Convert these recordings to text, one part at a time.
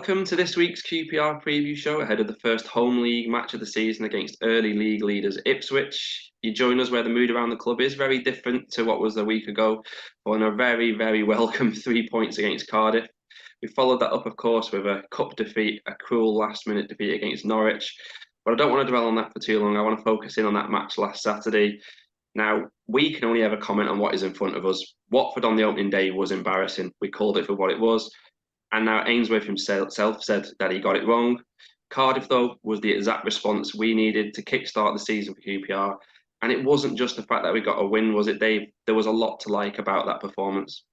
Welcome to this week's QPR Preview Show ahead of the first home league match of the season against early league leaders Ipswich. You join us where the mood around the club is very different to what was a week ago, on a very, very welcome 3 points against Cardiff. We followed that up, of course, with a cup defeat, a cruel last-minute defeat against Norwich. But I don't want to dwell on that for too long. I want to focus in on that match last Saturday. Now, we can only ever comment on what is in front of us. Watford on the opening day was embarrassing. We called it for what it was. And now Ainsworth himself said that he got it wrong. Cardiff, though, was the exact response we needed to kickstart the season for QPR. And it wasn't just the fact that we got a win, was it, Dave? There was a lot to like about that performance.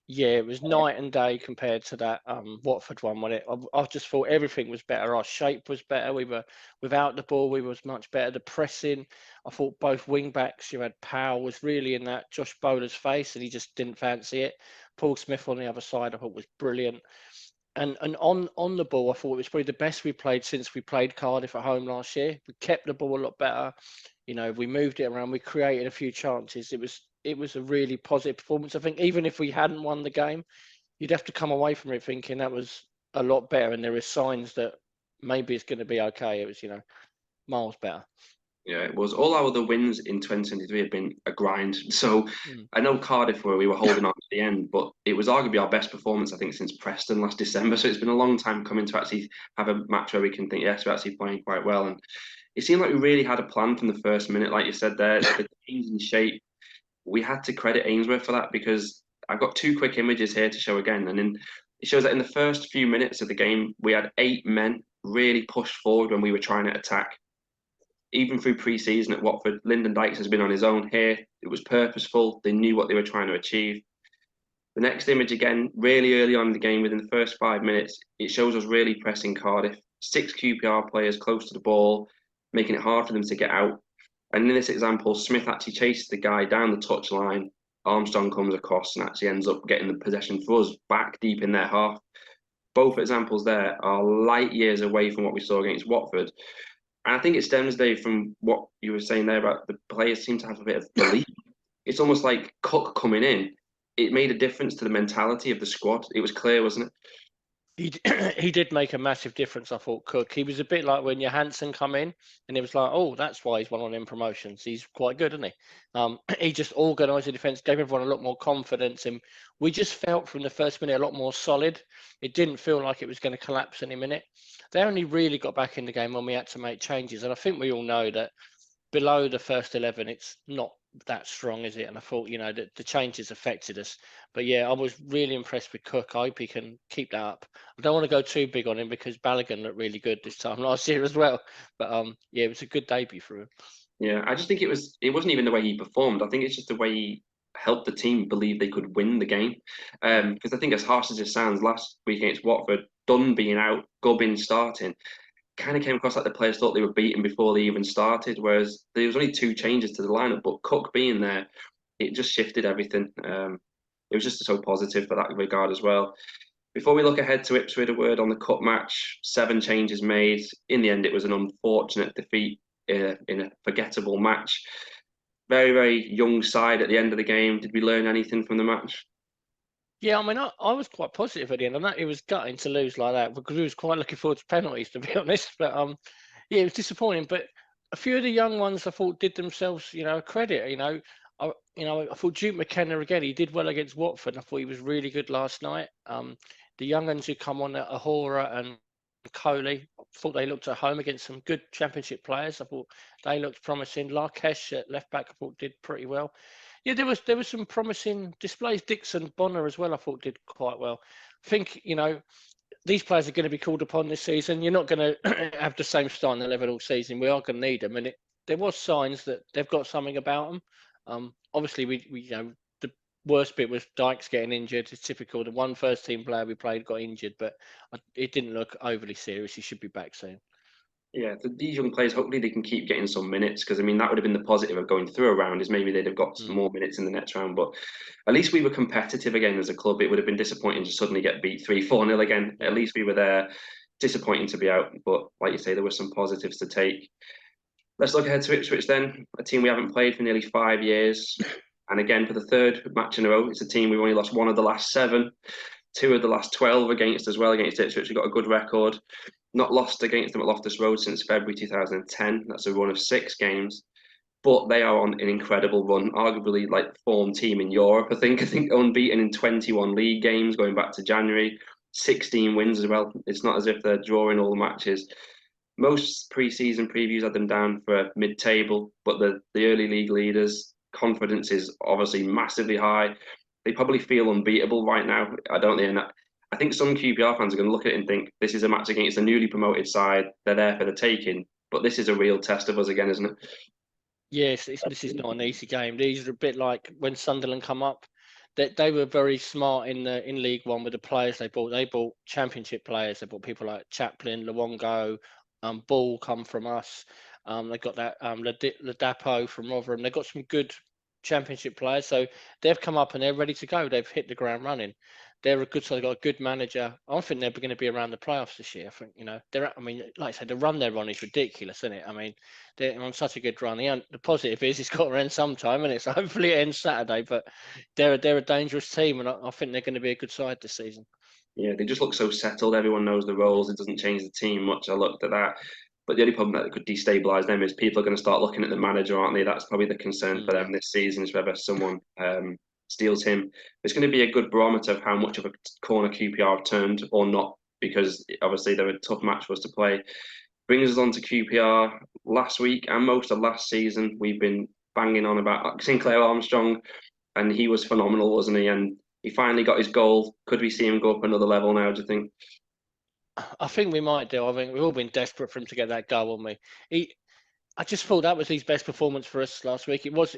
Yeah, it was night and day compared to that Watford one, wasn't it? I just thought everything was better. Our shape was better. We were without the ball. We was much better. The pressing, I thought both wing backs. You had Powell was really in that Josh Bowler's face, and he just didn't fancy it. Paul Smith on the other side, I thought was brilliant. And on the ball, I thought it was probably the best we played since we played Cardiff at home last year. We kept the ball a lot better. You know, we moved it around. We created a few chances. It was a really positive performance. I think even if we hadn't won the game, you'd have to come away from it thinking that was a lot better. And there is signs that maybe it's going to be okay. It was, miles better. Yeah, it was. All our other wins in 2023 have been a grind. So I know Cardiff, where we were holding on to the end, but it was arguably our best performance, I think, since Preston last December. So it's been a long time coming to actually have a match where we can think, yes, we're actually playing quite well. And it seemed like we really had a plan from the first minute, like you said there, the change in shape. We had to credit Ainsworth for that, because I've got two quick images here to show again. And then it shows that in the first few minutes of the game, we had 8 men really pushed forward when we were trying to attack. Even through pre-season at Watford, Lyndon Dykes has been on his own here. It was purposeful. They knew what they were trying to achieve. The next image again, really early on in the game, within the first 5 minutes, it shows us really pressing Cardiff. 6 QPR players close to the ball, making it hard for them to get out. And in this example, Smith actually chases the guy down the touchline. Armstrong comes across and actually ends up getting the possession for us back deep in their half. Both examples there are light years away from what we saw against Watford. And I think it stems, Dave, from what you were saying there about the players seem to have a bit of belief. It's almost like Cook coming in. It made a difference to the mentality of the squad. It was clear, wasn't it? He did make a massive difference, I thought, Cook. He was a bit like when Johansson come in, and it was like, oh, that's why he's one of them promotions. He's quite good, isn't he? He just organised the defence, gave everyone a lot more confidence, and we just felt from the first minute a lot more solid. It didn't feel like it was going to collapse any minute. They only really got back in the game when we had to make changes, and I think we all know that below the first 11, it's not that strong, is it? And I thought, the changes affected us. But yeah, I was really impressed with Cook. I hope he can keep that up. I don't want to go too big on him because Balogun looked really good this time last year as well. But yeah, it was a good debut for him. Yeah, I just think it wasn't even the way he performed. I think it's just the way he helped the team believe they could win the game. Because I think, as harsh as it sounds, last week against Watford, Dunn being out, Gubbin starting, kind of came across like the players thought they were beaten before they even started, whereas there was only 2 changes to the lineup, but Cook being there, it just shifted everything. It was just so positive for that regard as well. Before we look ahead to Ipswich, a word on the cup match. 7 changes made. In the end, it was an unfortunate defeat in a forgettable match. Very, very young side at the end of the game. Did we learn anything from the match? Yeah, I mean, I was quite positive at the end. I know it was gutting to lose like that because we was quite looking forward to penalties, to be honest. But yeah, it was disappointing. But a few of the young ones I thought did themselves, credit. I thought Duke McKenna again. He did well against Watford. I thought he was really good last night. The young ones who come on, Ahora and Coley, I thought they looked at home against some good Championship players. I thought they looked promising. Larkesh at left back, I thought did pretty well. Yeah, there was some promising displays. Dixon, Bonner as well, I thought did quite well. I think, these players are going to be called upon this season. You're not going to have the same starting 11 all season. We are going to need them. And there was signs that they've got something about them. Obviously, we the worst bit was Dykes getting injured. It's typical. The one first team player we played got injured, but it didn't look overly serious. He should be back soon. Yeah, for these young players, hopefully they can keep getting some minutes, because I mean that would have been the positive of going through a round, is maybe they'd have got some more minutes in the next round. But at least we were competitive again as a club. It would have been disappointing to suddenly get beat 3-4-0 again. At least we were there. Disappointing to be out, but like you say, there were some positives to take. Let's look ahead to Ipswich then, a team we haven't played for nearly 5 years. And again, for the 3rd match in a row, it's a team we've only lost 1 of the last 7. 2 of the last 12 against as well, against Ipswich. We've got a good record. Not lost against them at Loftus Road since February 2010. That's a run of 6 games. But they are on an incredible run, arguably like the form team in Europe. I think unbeaten in 21 league games going back to January, 16 wins as well. It's not as if they're drawing all the matches. Most pre-season previews had them down for mid-table, but the early league leaders' confidence is obviously massively high. They probably feel unbeatable right now. I don't think. I think some QPR fans are going to look at it and think this is a match against a newly promoted side. They're there for the taking, but this is a real test of us again, isn't it? Yes, this is not an easy game. These are a bit like when Sunderland come up. They were very smart in League One with the players they bought. They bought Championship players. They bought people like Chaplin, Luongo, Ball come from us. They got that Ladapo from Rotherham. They got some good Championship players. So they've come up and they're ready to go. They've hit the ground running. They're a good side. They've got a good manager. I think they're going to be around the playoffs this year. I think they're. I mean, like I said, the run they're on is ridiculous, isn't it? I mean, they're on such a good run. The positive is it's got to end sometime, and so hopefully it ends Saturday. But they're a dangerous team, and I think they're going to be a good side this season. Yeah, they just look so settled. Everyone knows the roles. It doesn't change the team much. I looked at that. But the only problem that could destabilise them is people are going to start looking at the manager, aren't they? That's probably the concern for them this season, is whether someone steals him. It's going to be a good barometer of how much of a corner QPR have turned or not, because obviously they're a tough match for us to play. Brings us on to QPR. Last week and most of last season, we've been banging on about Sinclair Armstrong, and he was phenomenal, wasn't he? And he finally got his goal. Could we see him go up another level now, do you think? I think we might do. I think we've all been desperate for him to get that goal, haven't we? I just thought that was his best performance for us last week. It was,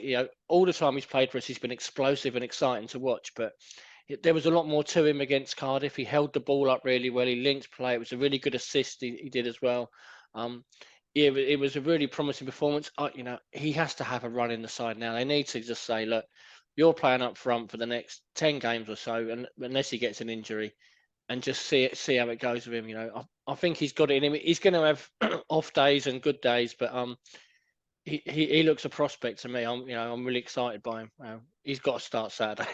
all the time he's played for us, he's been explosive and exciting to watch. But there was a lot more to him against Cardiff. He held the ball up really well. He linked play. It was a really good assist he did as well. It was a really promising performance. He has to have a run in the side now. They need to just say, look, you're playing up front for the next 10 games or so, and unless he gets an injury, and just see how it goes with him. I think he's got it in him. He's going to have off days and good days, but he looks a prospect to me. I'm really excited by him. He's got to start Saturday.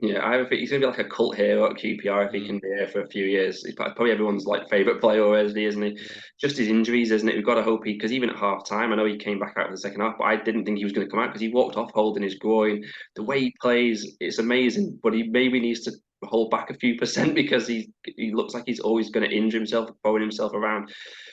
Yeah, I think he's going to be like a cult hero at QPR if he can be here for a few years. He's probably everyone's favourite player already, isn't he? Yeah. Just his injuries, isn't it? We've got to hope because even at half time, I know he came back out for the second half, but I didn't think he was going to come out because he walked off holding his groin. The way he plays, it's amazing, but he maybe needs to hold back a few percent because he looks like he's always going to injure himself, throwing himself around,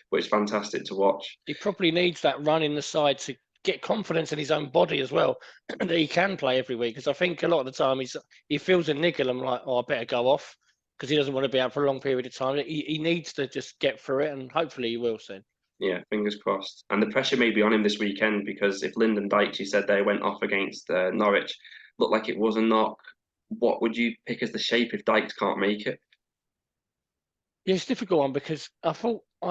but it's fantastic to watch. He probably needs that run in the side to get confidence in his own body as well, that he can play every week. Because I think a lot of the time he feels a niggle and like, I better go off because he doesn't want to be out for a long period of time. He needs to just get through it, and hopefully he will soon. Yeah, fingers crossed. And the pressure may be on him this weekend because if Lyndon Dykes, you said they went off against Norwich, looked like it was a knock. What would you pick as the shape if Dykes can't make it? Yeah, it's a difficult one because I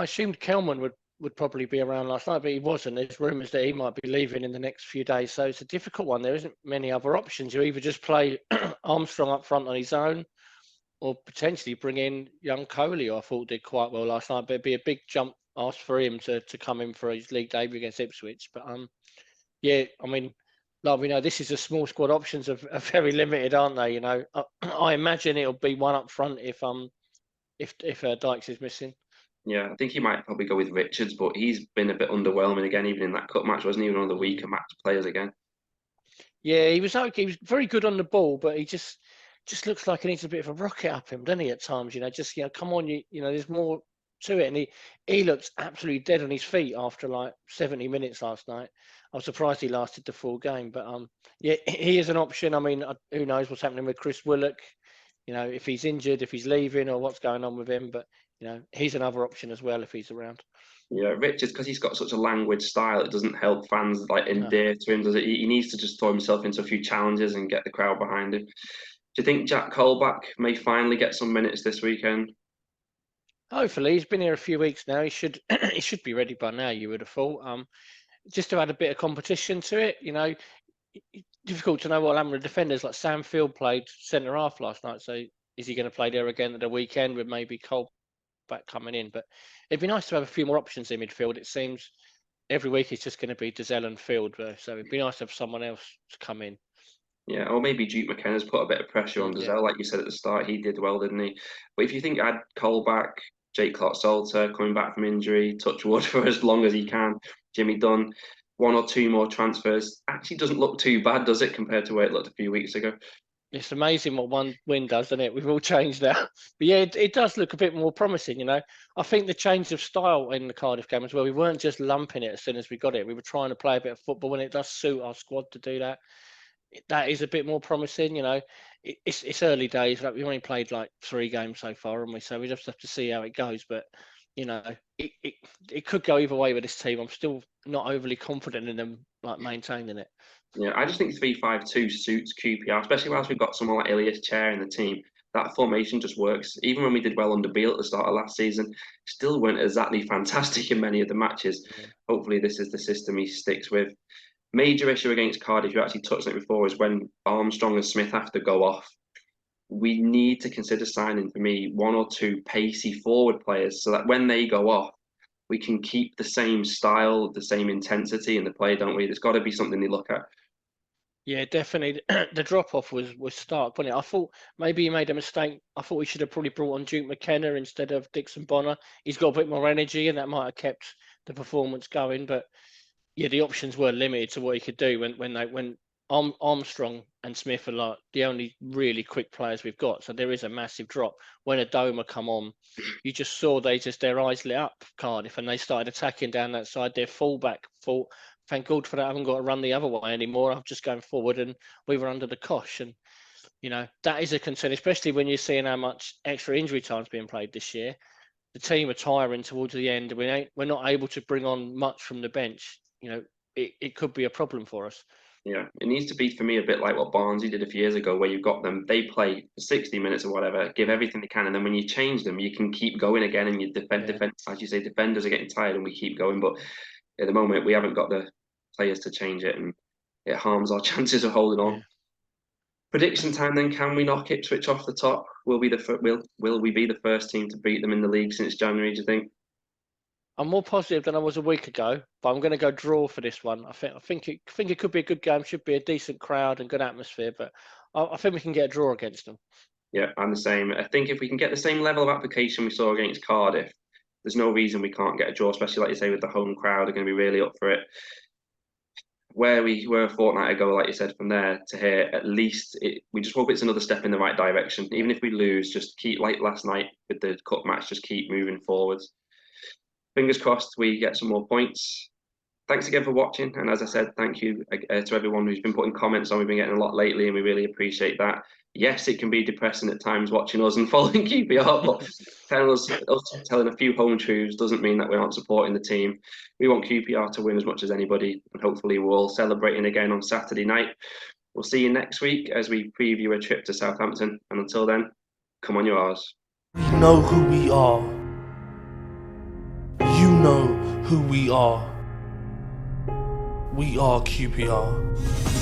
assumed Kelman would probably be around last night, but he wasn't. There's rumours that he might be leaving in the next few days, so it's a difficult one. There isn't many other options. You either just play Armstrong up front on his own, or potentially bring in young Coley, who I thought did quite well last night. But it'd be a big jump ask for him to come in for his league debut against Ipswich. But yeah, I mean, like we know, this is a small squad. Options are very limited, aren't they? I imagine it'll be one up front if Dykes is missing. Yeah, I think he might probably go with Richards, but he's been a bit underwhelming again, even in that cup match, wasn't he? Even one of the weaker match players again. Yeah, he was okay. He was very good on the ball, but he just looks like he needs a bit of a rocket up him, doesn't he? At times, come on, there's more to it. And he looked absolutely dead on his feet after like 70 minutes last night. I was surprised he lasted the full game, but yeah, he is an option. I mean, who knows what's happening with Chris Willock? If he's injured, if he's leaving, or what's going on with him. But he's another option as well if he's around. Yeah, Richards, because he's got such a languid style, it doesn't help fans endear to him, does it? He needs to just throw himself into a few challenges and get the crowd behind him. Do you think Jack Colback may finally get some minutes this weekend? Hopefully, he's been here a few weeks now. He should he should be ready by now. You would have thought. Just to add a bit of competition to it, difficult to know what happened with defenders. Like Sam Field played centre half last night, so is he going to play there again at the weekend with maybe Colback coming in? But it'd be nice to have a few more options in midfield. It seems every week it's just going to be Dazelle and Field, so it'd be nice to have someone else to come in. Yeah, or maybe Duke McKenna's put a bit of pressure on Gazelle, like you said at the start. He did well, didn't he? But if you think add Cole back, Jake Clark-Salter coming back from injury, touch wood for as long as he can, Jimmy Dunn, one or two more transfers, actually doesn't look too bad, does it, compared to where it looked a few weeks ago? It's amazing what one win does, isn't it? We've all changed now. But yeah, it does look a bit more promising, you know. I think the change of style in the Cardiff game as well, we weren't just lumping it as soon as we got it. We were trying to play a bit of football when it does suit our squad to do that. That is a bit more promising, you know. It's early days. Like we've only played like 3 games so far, haven't we? So we just have to see how it goes. But you know, it could go either way with this team. I'm still not overly confident in them like maintaining it. Yeah, I just think 3-5-2 suits QPR, especially whilst we've got someone like Ilias Chair in the team. That formation just works. Even when we did well under Beale at the start of last season, still weren't exactly fantastic in many of the matches. Yeah. Hopefully, this is the system he sticks with. Major issue against Cardiff, you actually touched on it before, is when Armstrong and Smith have to go off. We need to consider signing, for me, 1 or 2 pacey forward players so that when they go off, we can keep the same style, the same intensity in the play, don't we? There's got to be something they look at. Yeah, definitely. The drop off was stark, wasn't it? I thought maybe he made a mistake. I thought we should have probably brought on Duke McKenna instead of Dixon Bonner. He's got a bit more energy, and that might have kept the performance going. But yeah, the options were limited to what he could do when Armstrong and Smith are like the only really quick players we've got. So there is a massive drop. When Adoma come on, you just saw their eyes lit up, Cardiff, and they started attacking down that side. Their fullback thought, thank God for that. I haven't got to run the other way anymore. I'm just going forward, and we were under the cosh. And you know that is a concern, especially when you're seeing how much extra injury time's being played this year. The team are tiring towards the end. We're not able to bring on much from the bench. You know, it could be a problem for us. Yeah, it needs to be for me a bit like what Barnsley did a few years ago, where you've got them, they play for 60 minutes or whatever, give everything they can, and then when you change them, you can keep going again, and you defend, as you say, defenders are getting tired, and we keep going. But at the moment, we haven't got the players to change it, and it harms our chances of holding on. Yeah. Prediction time then: can we knock Ipswich off the top? Will we be the first team to beat them in the league since January? Do you think? I'm more positive than I was a week ago, but I'm going to go draw for this one. I think it could be a good game. Should be a decent crowd and good atmosphere, but I think we can get a draw against them. Yeah, I'm the same. I think if we can get the same level of application we saw against Cardiff, there's no reason we can't get a draw, especially like you say with the home crowd are going to be really up for it. Where we were a fortnight ago, like you said, from there to here, at least we just hope it's another step in the right direction. Even if we lose, just keep, like last night with the cup match, just keep moving forwards. Fingers crossed we get some more points. Thanks again for watching, and as I said, thank you to everyone who's been putting comments on. We've been getting a lot lately, and we really appreciate that. Yes, it can be depressing at times watching us and following QPR, but us telling a few home truths doesn't mean that we aren't supporting the team. We want QPR to win as much as anybody, and hopefully we're all celebrating again on Saturday night. We'll see you next week as we preview a trip to Southampton, and until then, come on, you R's. We know who we are. You know who we are. We are QPR.